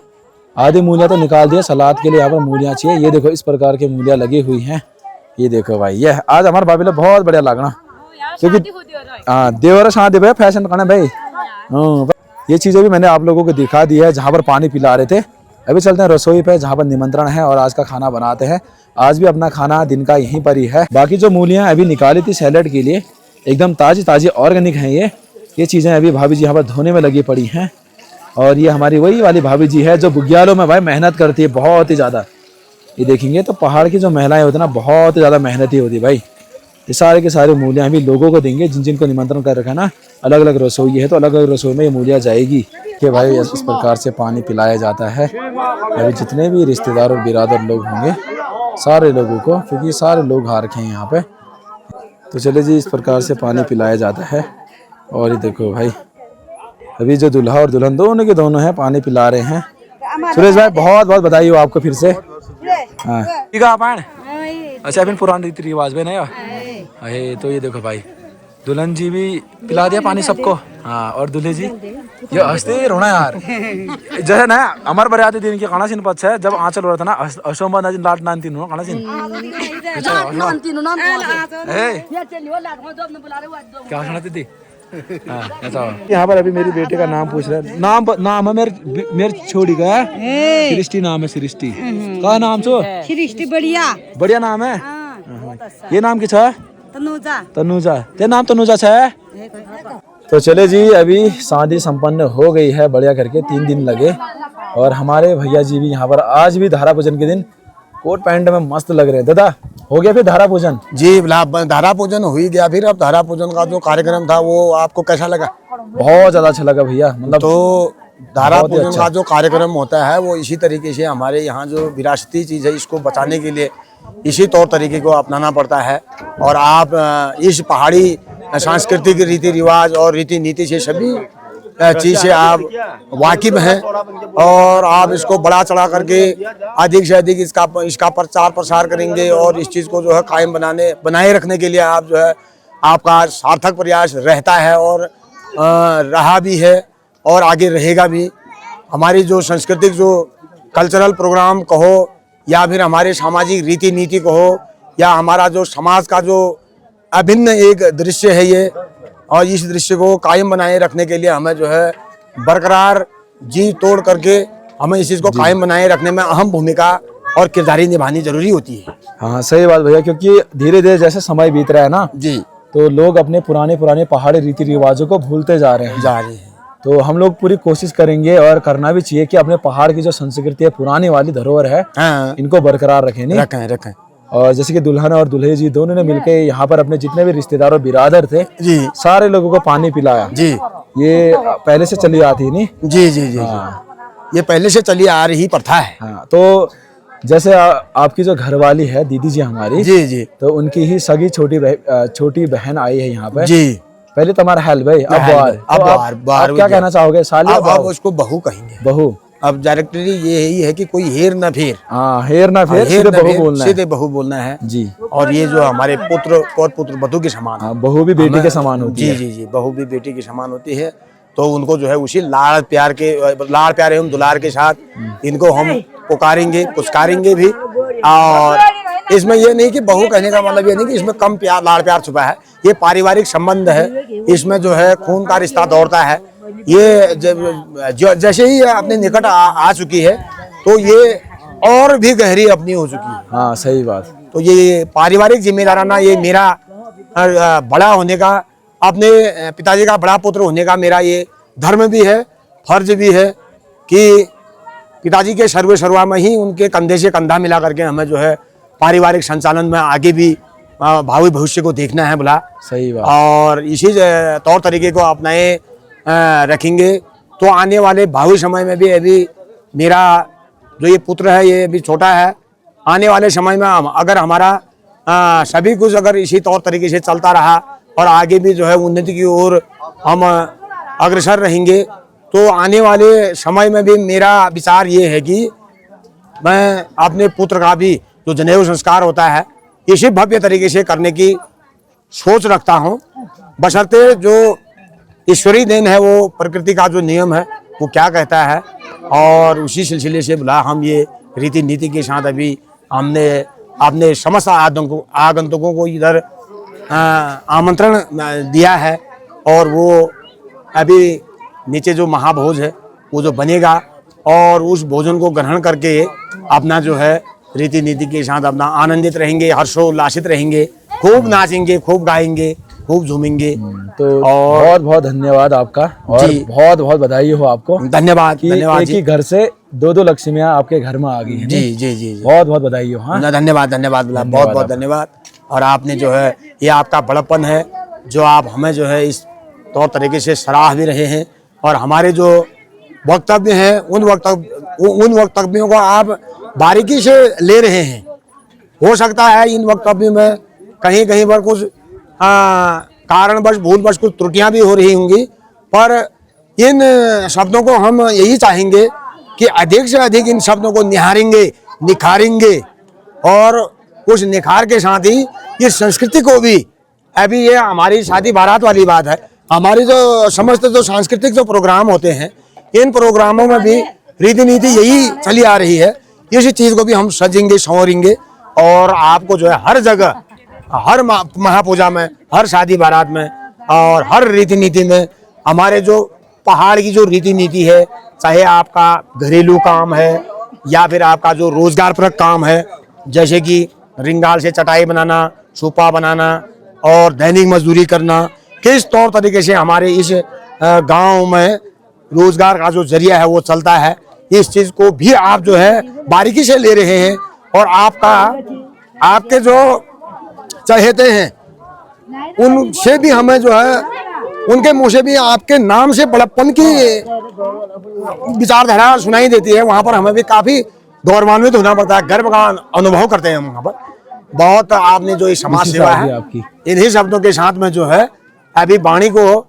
आधी मूलियाँ तो निकाल दिया, सलाद के लिए यहाँ पर मूलियाँ चाहिए। ये देखो इस प्रकार की मूलियाँ लगी हुई हैं। ये देखो भाई ये आज हमारे भाभी लोग बहुत बढ़िया लगना क्योंकि हाँ देवर शादी भाई फैशन करना भाई। ये चीजें भी मैंने आप लोगों को दिखा दी है जहाँ पर पानी पिला रहे थे। अभी चलते हैं रसोई पे जहाँ पर निमंत्रण है और आज का खाना बनाते हैं। आज भी अपना खाना दिन का यहीं पर ही है। बाकी जो मूलियाँ अभी निकाली थी सैलेड के लिए एकदम ताजी ताजी ऑर्गेनिक हैं। ये चीजें अभी भाभी जी यहाँ पर धोने में लगी पड़ी हैं। और ये हमारी वही वाली भाभी जी है जो बुग्यालों में भाई मेहनत करती है बहुत ही ज्यादा। ये देखेंगे तो पहाड़ की जो महिलाएं होती है ना बहुत ज्यादा मेहनती होती है भाई। ये सारे के सारे मूलियाँ भी लोगों को देंगे जिन जिनको निमंत्रण कर रखा है ना। अलग अलग रसोई है तो अलग अलग रसोई में ये मूलियाँ जाएगी कि भाई इस प्रकार से पानी पिलाया जाता है। अभी जितने भी रिश्तेदार और बिरादर लोग होंगे सारे लोगों को, क्योंकि सारे लोग आ रखे हैं यहाँ पे। तो चले जी इस प्रकार से पानी पिलाया जाता है। और ये देखो भाई अभी जो दूल्हा और दुल्हन दोनों के दोनों हैं पानी पिला रहे हैं। सुरेश भाई बहुत बहुत बधाई हो आपको फिर से। हाँ ठीक है आप अच्छा फिर पुराने रीति रिवाज में नहीं अरे तो ये देखो भाई दुल्हन जी भी पिला दिया पानी सबको। हाँ और दूल्हे जी ये हंसते रोना यार जैसे ना हमारे बराती दिन की खाना सीन पक्ष है जब आंचल हो रहा था ना अशोमा नाजिन लाट नान तीन खाना सीन क्या सुनाती थी। यहाँ पर अभी मेरी बेटे का नाम पूछ रहे हैं। नाम है मेरे छोड़ी का सृष्टि नाम है। सृष्टि का नाम छो सृष्टि बढ़िया नाम है। ये नाम किस है तनुजा ते नाम तनुजा है। तो चले जी अभी शादी संपन्न हो गई है बढ़िया करके 3 दिन लगे और हमारे भैया जी भी यहाँ पर आज भी धारा पूजन के दिन कोट पैंट में मस्त लग रहे हैं। दादा हो गया फिर धारा पूजन? जी धारा पूजन हो ही गया। फिर अब धारा पूजन का जो कार्यक्रम था वो आपको कैसा लगा? बहुत ज्यादा अच्छा लगा भैया। मतलब तो धारा पूजन का जो कार्यक्रम होता है वो इसी तरीके से हमारे यहाँ जो विरासती चीज है इसको बचाने के लिए इसी तौर तरीके को अपनाना पड़ता है। और आप इस पहाड़ी सांस्कृतिक रीति रिवाज और रीति नीति से सभी चीज से आप वाकिफ हैं और आप इसको बढ़ा चढ़ा करके अधिक से अधिक इसका प्रचार प्रसार करेंगे और इस चीज को जो है कायम बनाए रखने के लिए आप जो है आपका सार्थक प्रयास रहता है और रहा भी है और आगे रहेगा भी। हमारी जो सांस्कृतिक जो कल्चरल प्रोग्राम कहो या फिर हमारे सामाजिक रीति नीति कहो या हमारा जो समाज का जो अभिन्न एक दृश्य है ये, और इस दृश्य को कायम बनाए रखने के लिए हमें जो है बरकरार जी तोड़ करके हमें इस चीज को कायम बनाए रखने में अहम भूमिका और किरदारी निभानी जरूरी होती है। हाँ सही बात भैया, क्योंकि धीरे धीरे जैसे समय बीत रहा है ना जी तो लोग अपने पुराने पहाड़ी रीति रिवाजों को भूलते जा रहे हैं। तो हम लोग पूरी कोशिश करेंगे और करना भी चाहिए कि अपने पहाड़ की जो संस्कृति है पुरानी वाली धरोहर है इनको बरकरार रखें। नहीं रखें। और जैसे कि दुल्हन और दूल्हे जी दोनों ने मिलकर यहाँ पर अपने जितने भी रिश्तेदार और बिरादर थे जी सारे लोगों को पानी पिलाया जी। ये पहले से चली आती है नहीं? जी जी जी हाँ। ये पहले से चली आ रही प्रथा है। हाँ तो जैसे आपकी जो घरवाली है दीदी जी हमारी जी जी तो उनकी ही सगी छोटी बहन आई है यहाँ पे जी। पहले तुम्हारा हेल भाई अब क्या कहना चाहोगे? साली अब उसको बहू कहेंगे। बहू अब डायरेक्टली ये ही है कि कोई हेर न फेर। हाँ हेर ना फेर सीधे बहू बोलना है जी। और ये जो हमारे पुत्र और पुत्र वधू के समान है। बहू भी बेटी के समान होती है। जी जी जी बहू भी बेटी के समान होती है। तो उनको जो है उसी लाड़ प्यार एवं दुलार के साथ इनको हम पुकारेंगे पुचकारेंगे भी। और इसमें ये नहीं कि बहू कहने का मतलब ये नहीं कि इसमें कम प्यार लाड़ प्यार छुपा है। ये पारिवारिक संबंध है, इसमें जो है खून का रिश्ता दौड़ता है। ये जैसे ही अपने निकट आ चुकी है तो ये और भी गहरी अपनी हो चुकी है। हाँ सही बात। तो ये पारिवारिक जिम्मेदाराना ये मेरा बड़ा होने का, अपने पिताजी का बड़ा पुत्र होने का मेरा ये धर्म भी है, फर्ज भी है कि पिताजी के सर्वा में ही उनके कंधे से कंधा मिला करके हमें जो है पारिवारिक संचालन में आगे भी भावी भविष्य को देखना है बोला। सही बात। और इसी तौर तरीके को अपनाए रखेंगे तो आने वाले भावी समय में भी अभी मेरा जो ये पुत्र है ये अभी छोटा है। आने वाले समय में अगर हमारा सभी कुछ अगर इसी तौर तरीके से चलता रहा और आगे भी जो है उन्नति की ओर हम अग्रसर रहेंगे तो आने वाले समय में भी मेरा विचार ये है कि मैं अपने पुत्र का भी जो जनेऊ संस्कार होता है इसी भव्य तरीके से करने की सोच रखता हूँ, बशर्ते जो ईश्वरीय देन है, वो प्रकृति का जो नियम है वो क्या कहता है, और उसी सिलसिले से बुला हम ये रीति नीति के साथ अभी हमने अपने समस्त आगंतुकों को इधर आमंत्रण दिया है। और वो अभी नीचे जो महाभोज है वो जो बनेगा, और उस भोजन को ग्रहण करके अपना जो है रीति नीति के साथ अपना आनंदित रहेंगे, हर्षोल्लासित रहेंगे, खूब नाचेंगे, खूब गाएंगे, खूब झूमेंगे। तो और बहुत बहुत धन्यवाद आपका, और जी। बहुत बहुत बधाई हो आपको। धन्यवाद, कि धन्यवाद एक जी। ही घर से दो दो लक्ष्मियां आपके घर में आ गई हैं। जी जी जी जी। बहुत बहुत बधाई हो। हाँ, धन्यवाद, धन्यवाद, बहुत बहुत धन्यवाद। और आपने जो है ये आपका बड़प्पन है, जो आप हमें जो है इस तौर तरीके से सराह भी रहे हैं, और हमारे जो वक्तव्य हैं उन वक्तव्यों को आप बारीकी से ले रहे हैं। हो सकता है इन वक्तव्यों में कहीं कहीं पर कुछ कारणवश भूलवश कुछ त्रुटियां भी हो रही होंगी, पर इन शब्दों को हम यही चाहेंगे कि अधिक से अधिक इन शब्दों को निहारेंगे, निखारेंगे, और उस निखार के साथ ही इस संस्कृति को भी, अभी ये हमारी शादी बारात वाली बात है, हमारी जो समस्त जो सांस्कृतिक जो प्रोग्राम होते हैं इन प्रोग्रामों में भी रीति नीति यही चली आ रही है। इसी चीज को भी हम सजेंगे, संवरेंगे, और आपको जो है हर जगह, हर महापूजा में, हर शादी बारात में और हर रीति नीति में हमारे जो पहाड़ की जो रीति नीति है, चाहे आपका घरेलू काम है या फिर आपका जो रोजगारपरक काम है, जैसे कि रिंगाल से चटाई बनाना, छुपा बनाना और दैनिक मजदूरी करना, किस तौर तरीके से हमारे इस गांव में रोजगार का जो जरिया है वो चलता है, इस चीज को भी आप जो है बारीकी से ले रहे हैं। और आपके जो चहेते हैं उनसे भी हमें जो है, उनके मुंह से भी आपके नाम से बड़प्पन की विचारधारा सुनाई देती है। वहां पर हमें भी काफी गौरवान्वित होना पड़ता है, गर्व का अनुभव करते हैं हम वहां पर। बहुत आपने जो इस समाज सेवा है आपकी, इन्हीं शब्दों के साथ में जो है अभी वाणी को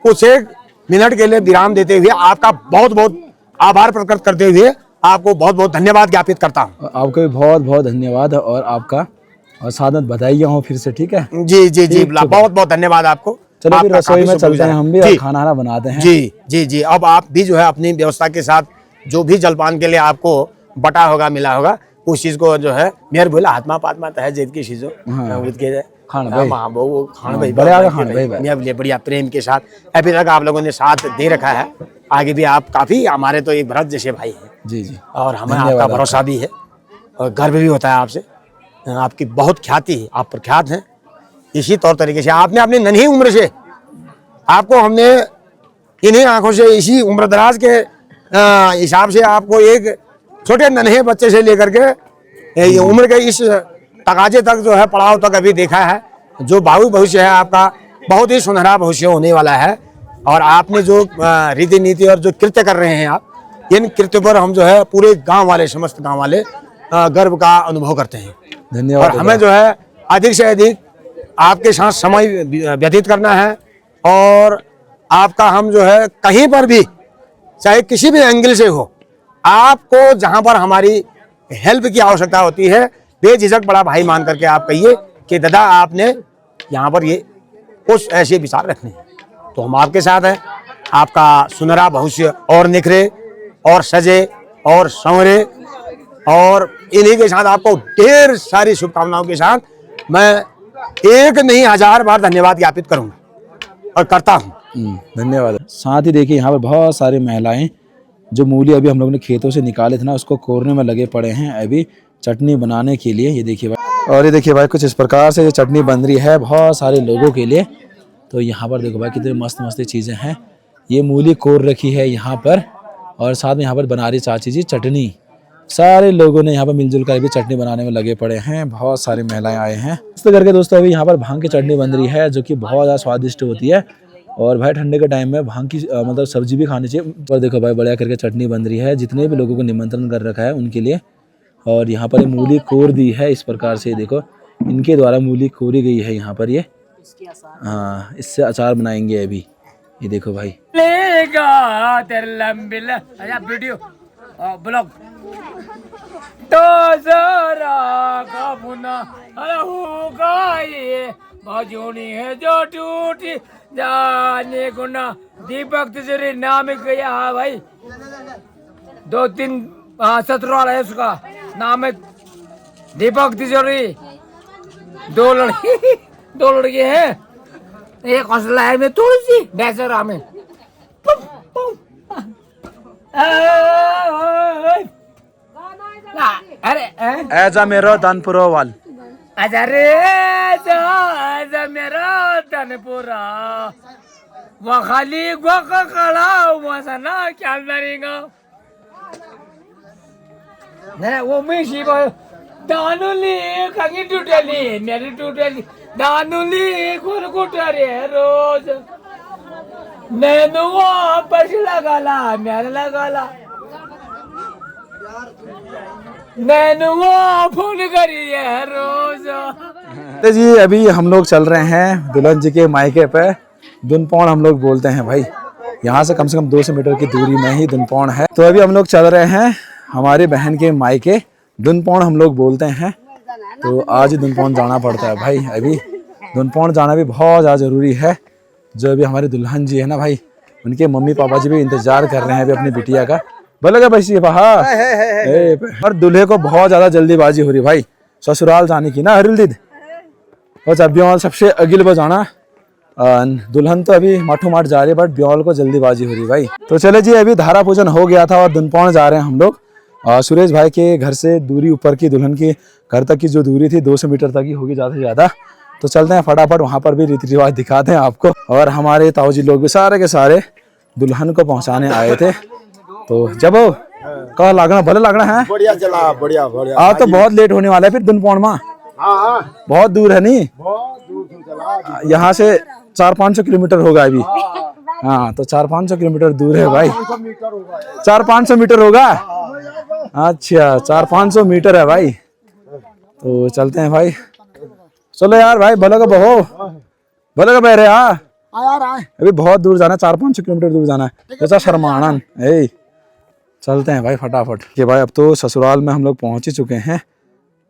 कुछ एक मिनट के लिए विराम देते हुए आपका बहुत बहुत आभार प्रकट करते हुए आपको बहुत बहुत धन्यवाद ज्ञापित करता हूँ। आपको भी बहुत बहुत धन्यवाद, और आपका और सादत बधाई हो फिर से। ठीक है जी जी जी, बहुत बहुत धन्यवाद आपको। चलो फिर आपका रसोई काफी में चलते हैं शुक्रगुजार। हम भी, जी, और खाना बनाते हैं। जी जी जी। अब आप भी जो है अपनी व्यवस्था के साथ जो भी जलपान के लिए आपको बटा होगा, मिला होगा, उस चीज को जो है मेयर बोला हाथमा पातमा तह जेद की चीजों खान भाई, वो खान भाई बढ़िया खान भाई, मैं बढ़िया प्रेम के साथ अभी तक आप लोगों ने साथ दे रखा है। आगे भी आप काफी हमारे तो एक भरत जैसे भाई हैं। जी जी, और हमें आपका भरोसा भी है और गर्व भी होता है आपसे। आपकी बहुत ख्याति है, आप प्रख्यात हैं। इसी तौर तरीके से आपने अपनी नन्ही उम्र से, आपको हमने इन्हीं आंखों से, इसी उम्र दराज के हिसाब से आपको एक छोटे नन्हे बच्चे से लेकर के ये उम्र के इस तकाजे तक जो है, पड़ाव तक अभी देखा है। जो भावी भविष्य है आपका बहुत ही सुनहरा भविष्य होने वाला है। और आपने जो रीति नीति और जो कृत्य कर रहे हैं आप, इन कृत्य पर हम जो है पूरे गांव वाले, समस्त गांव वाले गर्व का अनुभव करते हैं। धन्यवाद। और हमें जो है अधिक से अधिक आपके साथ समय व्यतीत करना है, और आपका हम जो है कहीं पर भी, चाहे किसी भी एंगल से हो, आपको जहां पर हमारी हेल्प की आवश्यकता होती है, बेझिझक बड़ा भाई मान करके आप कहिए कि दादा आपने यहाँ पर ये कुछ ऐसे विचार रखने हैं, तो हम आपके साथ हैं। आपका सुनहरा भविष्य और निखरे और सजे और संवरे, और इन्हीं के साथ आपको ढेर सारी शुभकामनाओं के साथ मैं एक नहीं 1000 बार धन्यवाद ज्ञापित करूंगा और करता हूं। धन्यवाद। साथ ही देखिए यहाँ पर बहुत सारी महिलाएं जो मूली अभी हम लोगों ने खेतों से निकाले थे ना, उसको कोरने में लगे पड़े हैं अभी चटनी बनाने के लिए। ये देखिए भाई, और ये देखिए भाई कुछ इस प्रकार से ये चटनी बन रही है बहुत सारे लोगों के लिए। तो यहाँ पर देखो भाई कितनी मस्त मस्त चीज़ें हैं। ये मूली कोर रखी है यहाँ पर, और साथ में यहाँ पर बना रही चाची जी चटनी। सारे लोगों ने यहाँ पर मिलजुल कर भी चटनी बनाने में लगे पड़े हैं। बहुत सारी महिलाएं आए हैं। इस करके दोस्तों अभी यहाँ पर भांग की चटनी बन रही है, जो कि बहुत ज़्यादा स्वादिष्ट होती है। और भाई ठंडे के टाइम में भांग की मतलब सब्जी भी खानी चाहिए। पर देखो भाई बढ़िया करके चटनी बन रही है, जितने भी लोगों को निमंत्रण कर रखा है उनके लिए। और यहाँ पर मूली कोर दी है इस प्रकार से, देखो इनके द्वारा मूली कोरी गई है यहाँ पर। ये हाँ, इससे अचार बनाएंगे अभी। ये देखो भाई। लेगा तेरे लंबी वीडियो ब्लॉग तो जरा कबुना होगा ये बाजूनी है जो टूटी जाने गुना दीपक तिजोरी नाम गया भाई 2-3 ससुराल है उसका नाम है दीपक तिजोरी। 2 लड़के हैं, एक हौसला है में थोड़ी सी बेसरा में अरे ऐजा मेरा दानपुरो वाल अरे मेरा तनपुरा वो खाली खड़ा हुआ सा ना क्या करेगा वो मिशी दानुली कंगी टूटली मेरी टूटली दानुली खुद कुटरे रोज नैनु वापस लगाला मेरे लगाला नैनु फोन करी है रोज। तो जी अभी हम लोग चल रहे हैं दुल्हन जी के मायके पे। दुनपौन हम लोग बोलते हैं भाई, यहाँ से कम 200 मीटर की दूरी में ही दुनपौन है। तो अभी हम लोग चल रहे हैं हमारी बहन के मायके, दुनपौन हम लोग बोलते हैं। तो आज दुनपौन जाना पड़ता है भाई। अभी दुनपौन जाना भी बहुत ज़्यादा ज़रूरी है। जो अभी हमारी दुल्हन जी है ना भाई, उनके मम्मी पापा जी भी इंतजार कर रहे हैं अभी अपनी बिटिया का। बोलेगा भाई बाहर। और दूल्हे को बहुत ज़्यादा जल्दीबाजी हो रही भाई ससुराल जाने की ना हरिल दीद। बस अब ब्योल सबसे अगिल बजाना, दुल्हन तो अभी माठो माठ जा रही है, बट ब्योल को जल्दीबाजी हो रही भाई। तो चले जी, अभी धारा पूजन हो गया था और दुनपौन जा रहे हैं हम लोग। सुरेश भाई के घर से दूरी ऊपर की दुल्हन की घर तक की जो दूरी थी 200 मीटर तक ही होगी ज़्यादा से ज़्यादा। तो चलते हैं फटाफट, वहाँ पर भी रीति रिवाज दिखाते हैं आपको। और हमारे ताऊ जी लोग भी सारे के सारे दुल्हन को पहुँचाने आए थे। तो जब कहा लागना भले लागना है, बढ़िया चला, बढ़िया बढ़िया। आज तो बहुत लेट होने वाला है फिर दुनपौन में। बहुत दूर है नहीं, यहाँ से 400-500 किलोमीटर होगा अभी। हाँ तो 400-500 किलोमीटर दूर है भाई। 400-500 मीटर होगा। अच्छा 400-500 मीटर है भाई। तो चलते हैं भाई, चलो यार भाई। भले का बहो, भले का बह रहे अभी बहुत दूर जाना है, 400-500 किलोमीटर दूर जाना है। जैसा शर्मानन ए, चलते हैं भाई फटाफट के भाई। अब तो ससुराल में हम लोग पहुंच ही चुके हैं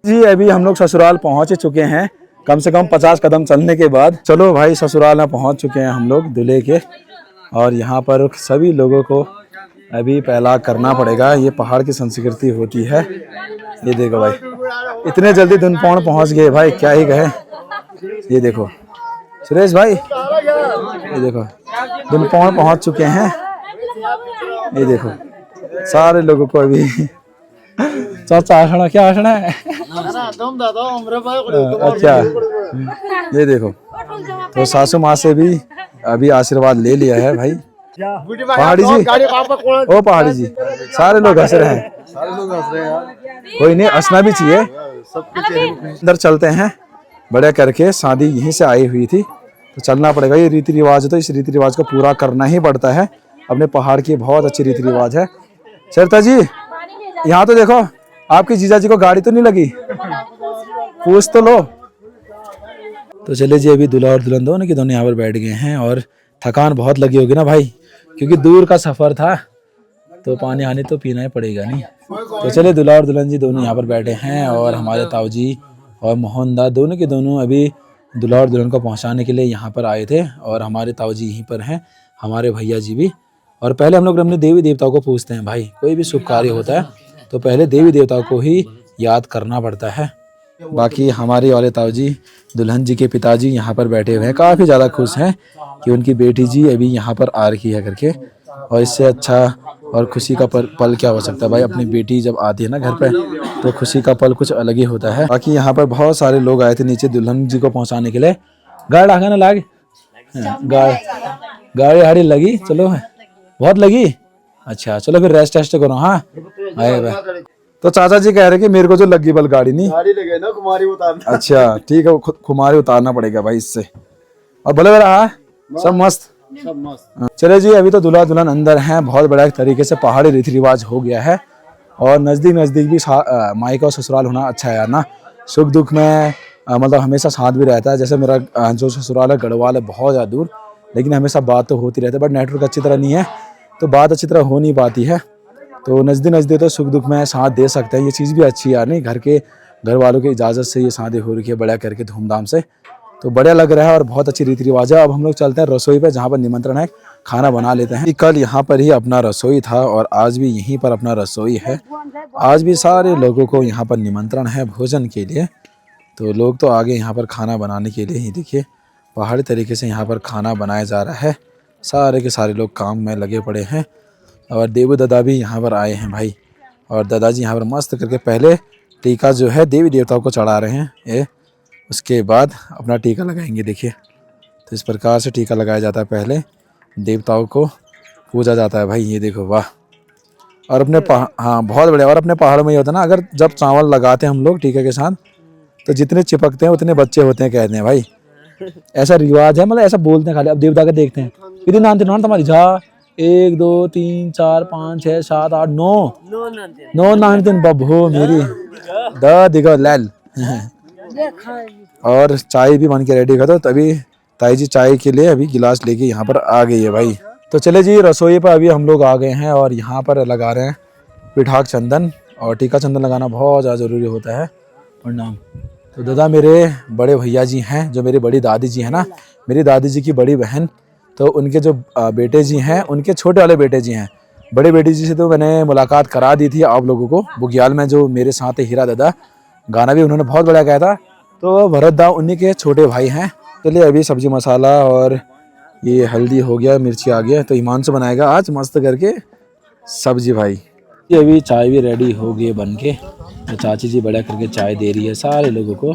जी। अभी हम लोग ससुराल पहुंच ही चुके हैं, कम से कम 50 कदम चलने के बाद। चलो भाई ससुराल में पहुंच चुके हैं हम लोग दूल्हे के। और यहाँ पर सभी लोगों को अभी पहला करना पड़ेगा, ये पहाड़ की संस्कृति होती है। ये देखो भाई, इतने जल्दी दुनपौन पहुंच गए भाई, क्या ही कहे। ये देखो सुरेश भाई, ये देखो दुनपौन पहुंच चुके हैं। ये देखो सारे लोगों को अभी चाचा आसना, क्या आसना है? अच्छा ये देखो, तो सासू माँ से भी अभी आशीर्वाद ले लिया है भाई। पहाड़ी जी, ओ पहाड़ी जी, सारे लोग हंस रहे हैं। कोई नहीं, हंसना भी चाहिए। अंदर चलते हैं, बड़े करके शादी यहीं से आई हुई थी तो चलना पड़ेगा। ये रीति रिवाज है तो इस रीति रिवाज को पूरा करना ही पड़ता है। अपने पहाड़ की बहुत अच्छी रीति रिवाज है। सरता जी यहाँ तो देखो, आपकी जीजा जी को गाड़ी तो नहीं लगी, पूछ तो लो। तो चले जी, अभी दूल्हा और दुल्हन दोनों के दोनों यहाँ पर बैठ गए हैं और थकान बहुत लगी होगी ना भाई, क्योंकि दूर का सफर था तो पानी आने तो पीना ही पड़ेगा नहीं। तो चले दूल्हा और दुल्हन जी दोनों यहाँ पर बैठे हैं और हमारे ताऊ जी और मोहनदा दोनों के दोनों अभी दूल्हा और दुल्हन को पहुँचाने के लिए यहाँ पर आए थे। और हमारे ताऊ जी यहीं पर हैं, हमारे भैया जी भी। और पहले हम लोग अपने देवी देवताओं को पूछते हैं भाई, कोई भी शुभ कार्य होता है तो पहले देवी देवताओं को ही याद करना पड़ता है। बाकी हमारे वाले ताऊ जी दुल्हन जी के पिताजी यहाँ पर बैठे हुए हैं, काफ़ी ज़्यादा खुश हैं कि उनकी बेटी जी अभी यहाँ पर आ रही है करके। और इससे अच्छा और खुशी का पल क्या हो सकता है भाई। अपनी बेटी जब आती है ना घर पे तो खुशी का पल कुछ अलग ही होता है। बाकी यहाँ पर बहुत सारे लोग आए थे नीचे दुल्हन जी को पहुँचाने के लिए। गाड़ आगे ना लाग, गाड़ी हाड़ी लगी, चलो बहुत लगी। अच्छा चलो फिर रेस्ट टेस्ट करो। हाँ तो चाचा जी कह रहे कि मेरे को जो लगी बल गाड़ी नहीं, गाड़ी लगे ना कुमारी उतारना। अच्छा ठीक है, खुमारी उतारना पड़ेगा भाई इससे। और भले रहा सब मस्त, सब मस्त। चले जी, अभी तो दूल्हा दुल्हन अंदर हैं। बहुत बड़ा एक तरीके से पहाड़ी रीति रिवाज हो गया है। और नज़दीक नज़दीक भी मायका और ससुराल होना अच्छा है यार ना। सुख दुख में मतलब हमेशा साथ भी रहता है। जैसे मेरा जो ससुराल है गढ़वाल है, बहुत ज़्यादा दूर, लेकिन हमेशा बात तो होती रहती है, बट नेटवर्क अच्छी तरह नहीं है तो बात अच्छी तरह हो नहीं पाती है। तो नज़दीक तो सुख दुख में साथ दे सकते हैं, ये चीज़ भी अच्छी है यार। नहीं, घर वालों की इजाज़त से ये शादी हो रही है बढ़िया करके धूमधाम से, तो बढ़िया लग रहा है और बहुत अच्छी रीति रिवाज है। अब हम लोग चलते हैं रसोई पे, जहाँ पर निमंत्रण है, खाना बना लेते हैं। कल यहाँ पर ही अपना रसोई था और आज भी यहीं पर अपना रसोई है। आज भी सारे लोगों को यहाँ पर निमंत्रण है भोजन के लिए, तो लोग तो आगे यहाँ पर खाना बनाने के लिए ही, देखिए पहाड़ी तरीके से यहाँ पर खाना बनाया जा रहा है। सारे के सारे लोग काम में लगे पड़े हैं और देवी दादा भी यहाँ पर आए हैं भाई, और दादाजी यहाँ पर मस्त करके पहले टीका जो है देवी देवताओं को चढ़ा रहे हैं, ये उसके बाद अपना टीका लगाएंगे। देखिए तो इस प्रकार से टीका लगाया जाता है, पहले देवताओं को पूजा जाता है भाई। ये देखो वाह। और अपने हाँ बहुत बढ़िया। और अपने पहाड़ों में ये होता है ना, अगर जब चावल लगाते हैं हम लोग टीके के साथ, तो जितने चिपकते हैं उतने बच्चे होते हैं, कहते हैं भाई, ऐसा रिवाज है, मतलब ऐसा बोलते हैं खाली। अब देवता के देखते हैं कितनी नाम थे तुम्हारी, झा 1 2 3 4 5 6 7 8 9 नाम बब्बो मेरी द दिगो लैल। और चाय भी बन के रेडी कर दो, तभी ताई जी चाय के लिए अभी गिलास लेके यहाँ पर आ गई है भाई। तो चले जी रसोई पर अभी हम लोग आ गए हैं और यहाँ पर लगा रहे हैं पिठाक चंदन, और टीका चंदन लगाना बहुत ज़्यादा ज़रूरी होता है। प्रणाम। तो दादा मेरे बड़े भैया जी हैं, जो मेरी बड़ी दादी जी हैं ना, मेरी दादी जी की बड़ी बहन, तो उनके जो बेटे जी हैं, उनके छोटे वाले बेटे जी हैं। बड़े बेटे जी से तो मैंने मुलाकात करा दी थी आप लोगों को, बुग्याल में जो मेरे साथ है हीरा दादा, गाना भी उन्होंने बहुत बढ़िया गाया था। तो भरत दा उन्हीं के छोटे भाई हैं। चलिए अभी सब्जी मसाला और ये हल्दी हो गया, मिर्ची आ गया, तो हिमांशु बनाएगा आज मस्त करके सब्जी भाई। ये अभी चाय भी रेडी हो गई बन के, तो चाची जी बढ़िया करके चाय दे रही है सारे लोगों को।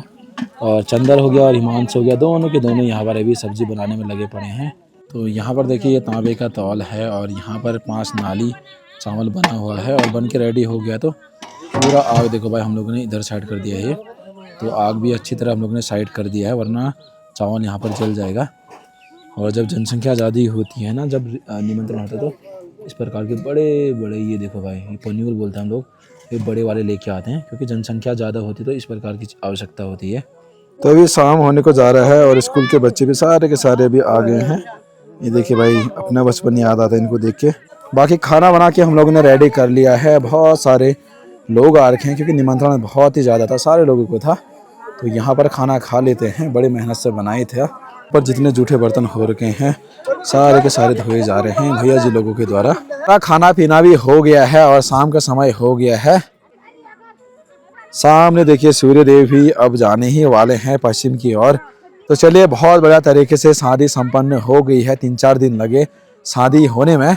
और चंदर हो गया और हिमांशु हो गया, दोनों के दोनों यहाँ पर अभी सब्जी बनाने में लगे पड़े हैं। तो यहाँ पर देखिए ये तांबे का तौल है और यहाँ पर 5 नाली चावल बना हुआ है और बन के रेडी हो गया। तो पूरा आग देखो भाई हम लोगों ने इधर साइड कर दिया है, तो आग भी अच्छी तरह हम लोगों ने साइड कर दिया है, वरना चावल यहाँ पर जल जाएगा। और जब जनसंख्या ज़्यादा होती है ना, जब निमंत्रण होता है, तो इस प्रकार के बड़े बड़े, ये देखो भाई, ये पन्यूर बोलते हैं हम लोग, ये बड़े वाले लेके आते हैं, क्योंकि जनसंख्या ज़्यादा होती है तो इस प्रकार की आवश्यकता होती है। तो अभी शाम होने को जा रहा है और स्कूल के बच्चे भी सारे के सारे अभी आ गए हैं। ये देखिए भाई, अपना बचपन याद आता है इनको देख के। बाकी खाना बना के हम लोगों ने रेडी कर लिया है, बहुत सारे लोग आ रखे हैं क्योंकि निमंत्रण बहुत ही ज़्यादा था, सारे लोगों को था। तो यहाँ पर खाना खा लेते हैं, बड़ी मेहनत से बनाए थे। पर जितने जूठे बर्तन हो रखे हैं सारे के सारे धोए जा रहे हैं भैया जी लोगों के द्वारा। खाना पीना भी हो गया है और शाम का समय हो गया है। सामने देखिए सूर्य देव भी अब जाने ही वाले हैं पश्चिम की ओर। तो चलिए, बहुत बढ़िया तरीके से शादी संपन्न हो गई है। 3-4 दिन लगे शादी होने में,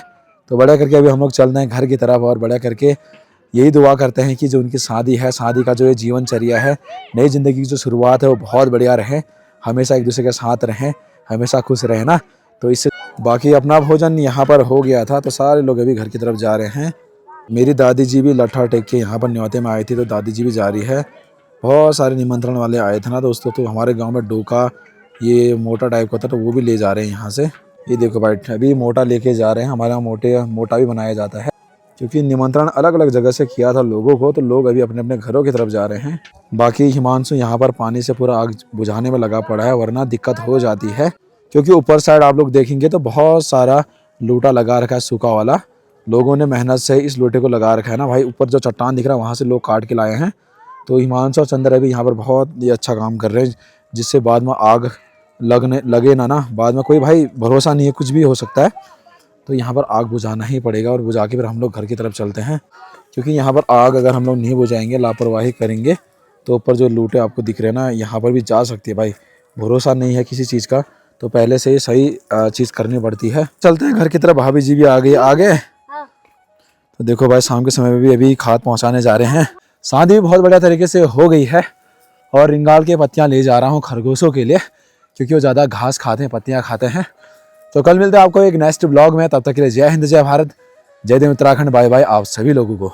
तो बढ़िया करके अभी हम लोग चलते हैं घर की तरफ और बढ़िया करके यही दुआ करते हैं कि जो उनकी शादी है, शादी का जो ये जीवनचर्या है, नई ज़िंदगी की जो शुरुआत है, वो बहुत बढ़िया रहे, हमेशा एक दूसरे के साथ रहें, हमेशा खुश रहे ना। तो इससे बाकी अपना भोजन यहाँ पर हो गया था, तो सारे लोग अभी घर की तरफ जा रहे हैं। मेरी दादी जी भी लट्ठा टेक के यहाँ पर न्योते में आई थी, तो दादी जी भी जा रही है। बहुत सारे निमंत्रण वाले आए थे ना दोस्तों, तो हमारे गांव में डोका ये मोटा टाइप का था, तो वो भी ले जा रहे हैं यहाँ से। ये देखो भाई, अभी मोटा लेके जा रहे हैं। हमारे यहाँ मोटा भी बनाया जाता है, क्योंकि निमंत्रण अलग अलग जगह से किया था लोगों को, तो लोग अभी अपने अपने घरों की तरफ जा रहे हैं। बाकी हिमांशु यहाँ पर पानी से पूरा आग बुझाने में लगा पड़ा है, वरना दिक्कत हो जाती है। क्योंकि ऊपर साइड आप लोग देखेंगे तो बहुत सारा लूटा लगा रखा है, सूखा वाला। लोगों ने मेहनत से इस लोटे को लगा रखा है ना भाई। ऊपर जो चट्टान दिख रहा है वहाँ से लोग काट के लाए हैं। तो हिमांशु और चंद्र अभी यहाँ पर बहुत ही अच्छा काम कर रहे हैं, जिससे बाद में आग लगे ना बाद में कोई भाई भरोसा नहीं है, कुछ भी हो सकता है। तो यहाँ पर आग बुझाना ही पड़ेगा और बुझा के फिर हम लोग घर की तरफ चलते हैं। क्योंकि यहाँ पर आग अगर हम लोग नहीं बुझाएंगे, लापरवाही करेंगे, तो ऊपर जो लूटे आपको दिख रहे हैं ना, यहाँ पर भी जा सकती है भाई। भरोसा नहीं है किसी चीज़ का, तो पहले से ही सही चीज़ करनी पड़ती है। चलते हैं घर की तरफ। भाभी जी भी आ गए। तो देखो भाई, शाम के समय में भी अभी खाद पहुँचाने जा रहे हैं। शादी भी बहुत बढ़िया तरीके से हो गई है और रिंगाल के पत्तियाँ ले जा रहा हूँ खरगोशों के लिए, क्योंकि वो ज़्यादा घास खाते हैं, पत्तियाँ खाते हैं। तो कल मिलते हैं आपको एक नेक्स्ट ब्लॉग में। तब तक के लिए जय हिंद, जय भारत, जय देव उत्तराखंड। बाय बाय आप सभी लोगों को।